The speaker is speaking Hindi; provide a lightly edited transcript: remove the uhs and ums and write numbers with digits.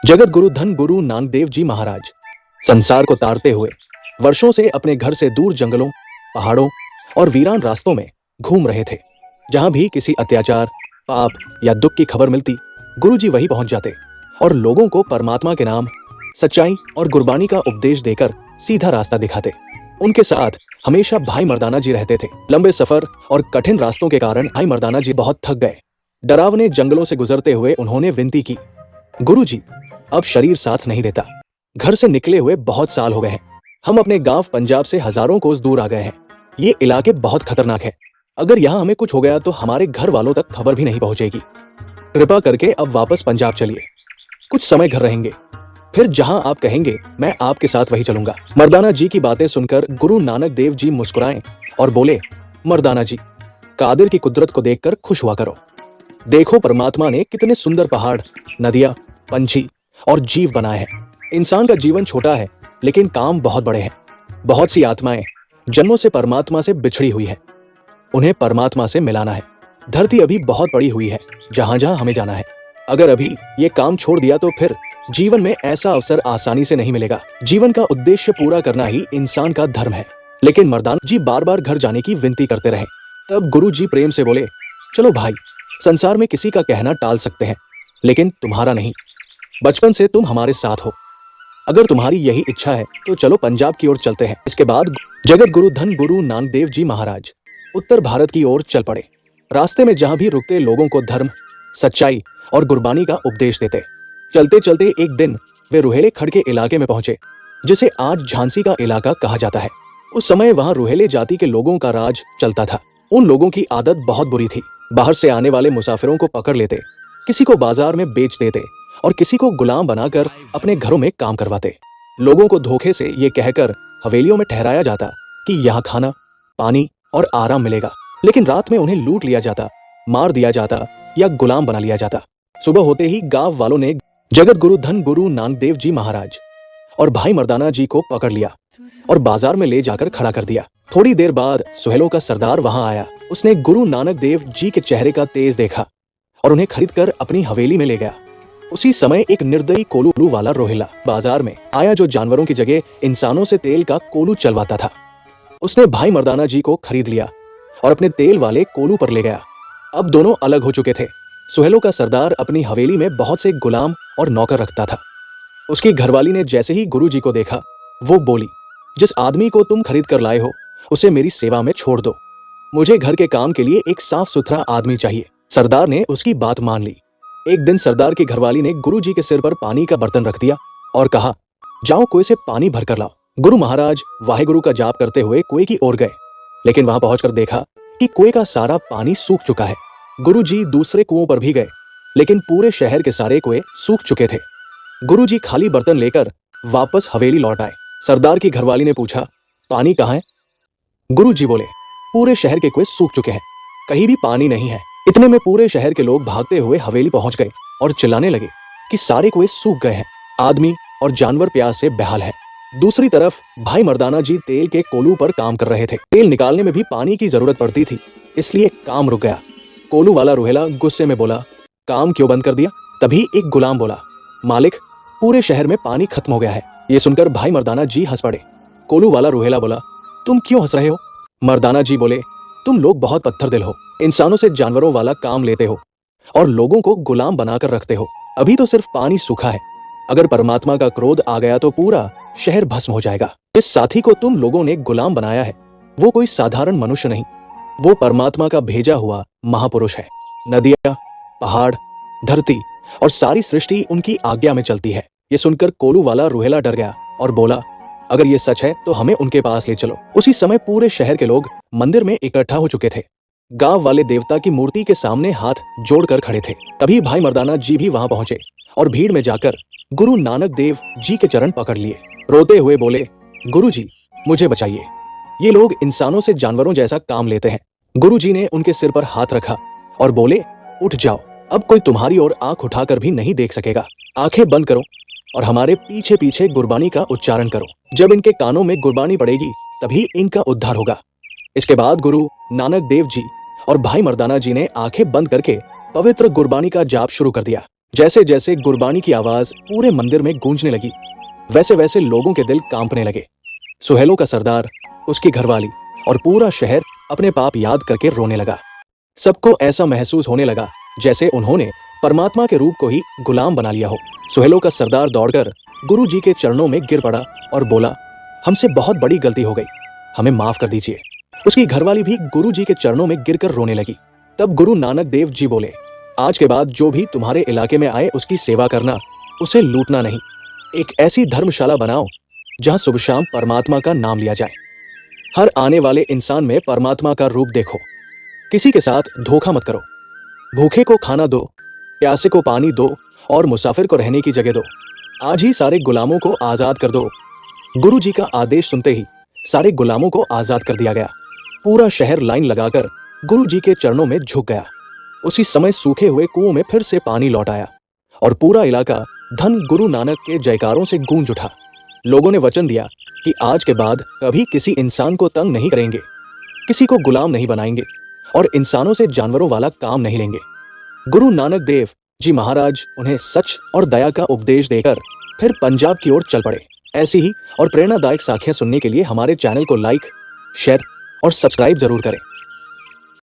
जगत गुरु धन गुरु नानक देव जी महाराज संसार को तारते हुए वर्षों से अपने घर से दूर जंगलों, पहाड़ों और वीरान रास्तों में घूम रहे थे। जहां भी किसी अत्याचार, पाप या दुख की खबर मिलती, गुरु जी वहीं पहुंच जाते और लोगों को परमात्मा के नाम, सच्चाई और गुरबानी का उपदेश देकर सीधा रास्ता दिखाते। उनके साथ हमेशा भाई मर्दाना जी रहते थे। लंबे सफर और कठिन रास्तों के कारण भाई मर्दाना जी बहुत थक गए। डरावने जंगलों से गुजरते हुए उन्होंने विनती की, गुरु जी, अब शरीर साथ नहीं देता। घर से निकले हुए बहुत साल हो गए हैं। हम अपने गांव पंजाब से हजारों कोस दूर आ गए हैं। ये इलाके बहुत खतरनाक है। अगर यहाँ हमें कुछ हो गया तो हमारे घर वालों तक खबर भी नहीं पहुंचेगी। कृपा करके अब वापस पंजाब चलिए। कुछ समय घर रहेंगे, फिर जहां आप कहेंगे मैं आपके साथ वही चलूंगा। मर्दाना जी की बातें सुनकर गुरु नानक देव जी मुस्कुराए और बोले, मर्दाना जी, कादिर की कुदरत को देखकर खुश हुआ करो। देखो परमात्मा ने कितने सुंदर पहाड़, नदियां, पंछी और जीव बनाए हैं। इंसान का जीवन छोटा है, लेकिन काम बहुत बड़े हैं। बहुत सी आत्माएं जन्मों से परमात्मा से बिछड़ी हुई है। उन्हें परमात्मा से मिलाना है। धरती अभी बहुत बड़ी हुई है, जहां जहां हमें जाना है। अगर अभी ये काम छोड़ दिया तो फिर जीवन में ऐसा अवसर आसानी से नहीं मिलेगा। जीवन का उद्देश्य पूरा करना ही इंसान का धर्म है। लेकिन मर्दाना जी बार बार घर जाने की विनती करते रहे। तब गुरु जी प्रेम से बोले, चलो भाई, संसार में किसी का कहना टाल सकते हैं, लेकिन तुम्हारा नहीं। बचपन से तुम हमारे साथ हो। अगर तुम्हारी यही इच्छा है तो चलो पंजाब की ओर चलते हैं। इसके बाद जगत गुरु धन गुरु नानक देव जी महाराज उत्तर भारत की ओर चल पड़े। रास्ते में जहां भी रुकते लोगों को धर्म, सच्चाई और गुरबानी का उपदेश देते। चलते चलते एक दिन वे रुहेले खड़ के इलाके में पहुंचे, जिसे आज झांसी का इलाका कहा जाता है। उस समय वहां रुहेले जाति के लोगों का राज चलता था। उन लोगों की आदत बहुत बुरी थी। बाहर से आने वाले मुसाफिरों को पकड़ लेते, किसी को बाजार में बेच देते और किसी को गुलाम बनाकर अपने घरों में काम करवाते। लोगों को धोखे से ये कहकर हवेलियों में ठहराया जाता कि यहाँ खाना, पानी और आराम मिलेगा, लेकिन रात में उन्हें लूट लिया जाता, मार दिया जाता या गुलाम बना लिया जाता। सुबह होते ही गांव वालों ने जगत गुरु धन गुरु नानक देव जी महाराज और भाई मर्दाना जी को पकड़ लिया और बाजार में ले जाकर खड़ा कर दिया। थोड़ी देर बाद सुहेलों का सरदार वहां आया। उसने गुरु नानक देव जी के चेहरे का तेज देखा और उन्हें खरीदकर अपनी हवेली में ले गया। उसी समय एक निर्दयी कोलू वाला रोहिला बाजार में आया, जो जानवरों की जगह इंसानों से तेल का कोलू चलवाता था। उसने भाई मर्दाना जी को खरीद लिया और अपने तेल वाले कोलू पर ले गया। अब दोनों अलग हो चुके थे। सुहेलों का सरदार अपनी हवेली में बहुत से गुलाम और नौकर रखता था। उसकी घरवाली ने जैसे ही गुरु जी को देखा, वो बोली, जिस आदमी को तुम खरीद कर लाए हो उसे मेरी सेवा में छोड़ दो। मुझे घर के काम के लिए एक साफ सुथरा आदमी चाहिए। सरदार ने उसकी बात मान ली। एक दिन सरदार की घरवाली ने गुरु जी के सिर पर पानी का बर्तन रख दिया और कहा, जाओ कुएं से पानी भर कर लाओ। गुरु महाराज वाहेगुरु का जाप करते हुए कुएं की ओर गए, लेकिन वहां पहुंचकर देखा कि कुएं का सारा पानी सूख चुका है। गुरु जी दूसरे कुओं पर भी गए, लेकिन पूरे शहर के सारे कुएं सूख चुके थे। गुरु जी खाली बर्तन लेकर वापस हवेली लौट आए। सरदार की घरवाली ने पूछा, पानी कहाँ है? गुरु जी बोले, पूरे शहर के कुएं सूख चुके हैं, कहीं भी पानी नहीं है। इतने में पूरे शहर के लोग भागते हुए हवेली पहुंच गए और चिल्लाने लगे कि सारे कुएं सूख गए हैं, आदमी और जानवर प्यास से बेहाल हैं। दूसरी तरफ भाई मर्दाना जी तेल के कोलू पर काम कर रहे थे। तेल निकालने में भी पानी की जरूरत पड़ती थी, इसलिए काम रुक गया। कोलू वाला रोहेला गुस्से में बोला, काम क्यों बंद कर दिया? तभी एक गुलाम बोला, मालिक, पूरे शहर में पानी खत्म हो गया है। ये सुनकर भाई मर्दाना जी हंस पड़े। कोलू वाला रोहेला बोला, तुम क्यों हंस रहे हो? मर्दाना जी बोले, तुम लोग बहुत पत्थर दिल हो। इंसानों से जानवरों वाला काम लेते हो और लोगों को गुलाम बनाकर रखते हो। अभी तो सिर्फ पानी सूखा है, अगर परमात्मा का क्रोध आ गया तो पूरा शहर भस्म हो जाएगा। इस साथी को तुम लोगों ने गुलाम बनाया है, वो कोई साधारण मनुष्य नहीं, वो परमात्मा का भेजा हुआ महापुरुष है। नदियां, पहाड़, धरती और सारी सृष्टि उनकी आज्ञा में चलती है। ये सुनकर कोलू वाला रोहेला डर गया और बोला, अगर ये सच है तो हमें उनके पास ले चलो। उसी समय पूरे शहर के लोग मंदिर में इकट्ठा हो चुके थे। गांव वाले देवता की मूर्ति के सामने हाथ जोड़कर खड़े थे। तभी भाई मर्दाना जी भी वहां पहुंचे और भीड़ में जाकर गुरु नानक देव जी के चरण पकड़ लिए। रोते हुए बोले, गुरु जी, मुझे बचाइए, ये लोग इंसानों से जानवरों जैसा काम लेते हैं। गुरु जी ने उनके सिर पर हाथ रखा और बोले, उठ जाओ, अब कोई तुम्हारी ओर आंख उठाकर भी नहीं देख सकेगा। आंखें बंद करो और हमारे पीछे पीछे गुरबानी का उच्चारण करो। जब इनके कानों में गुरबानी पड़ेगी तभी इनका उद्धार होगा। इसके बाद गुरु नानक देव जी और भाई मर्दाना जी ने आंखें बंद करके पवित्र गुरबानी का जाप शुरू कर दिया। जैसे जैसे गुरबानी की आवाज पूरे मंदिर में गूंजने लगी, वैसे वैसे लोगों के दिल कांपने लगे। सुहेलों का सरदार, उसकी घरवाली और पूरा शहर अपने पाप याद करके रोने लगा। सबको ऐसा महसूस होने लगा जैसे उन्होंने परमात्मा के रूप को ही गुलाम बना लिया हो। सुहेलों का सरदार दौड़कर गुरु जी के चरणों में गिर पड़ा और बोला, हमसे बहुत बड़ी गलती हो गई, हमें माफ कर दीजिए। उसकी घरवाली भी गुरु जी के चरणों में गिरकर रोने लगी। तब गुरु नानक देव जी बोले, आज के बाद जो भी तुम्हारे इलाके में आए उसकी सेवा करना, उसे लूटना नहीं। एक ऐसी धर्मशाला बनाओ जहां सुबह शाम परमात्मा का नाम लिया जाए। हर आने वाले इंसान में परमात्मा का रूप देखो। किसी के साथ धोखा मत करो। भूखे को खाना दो, प्यासे को पानी दो और मुसाफिर को रहने की जगह दो। आज ही सारे गुलामों को आजाद कर दो। गुरु जी का आदेश सुनते ही सारे गुलामों को आजाद कर दिया गया। पूरा शहर लाइन लगाकर गुरु जी के चरणों में झुक गया। उसी समय सूखे हुए कुओं में फिर से पानी लौट आया और पूरा इलाका धन गुरु नानक के जयकारों से गूंज उठा। लोगों ने वचन दिया कि आज के बाद कभी किसी इंसान को तंग नहीं करेंगे, किसी को गुलाम नहीं बनाएंगे और इंसानों से जानवरों वाला काम नहीं लेंगे। गुरु नानक देव जी महाराज उन्हें सच और दया का उपदेश देकर फिर पंजाब की ओर चल पड़े। ऐसी ही और प्रेरणादायक साखियां सुनने के लिए हमारे चैनल को लाइक, शेयर और सब्सक्राइब जरूर करें।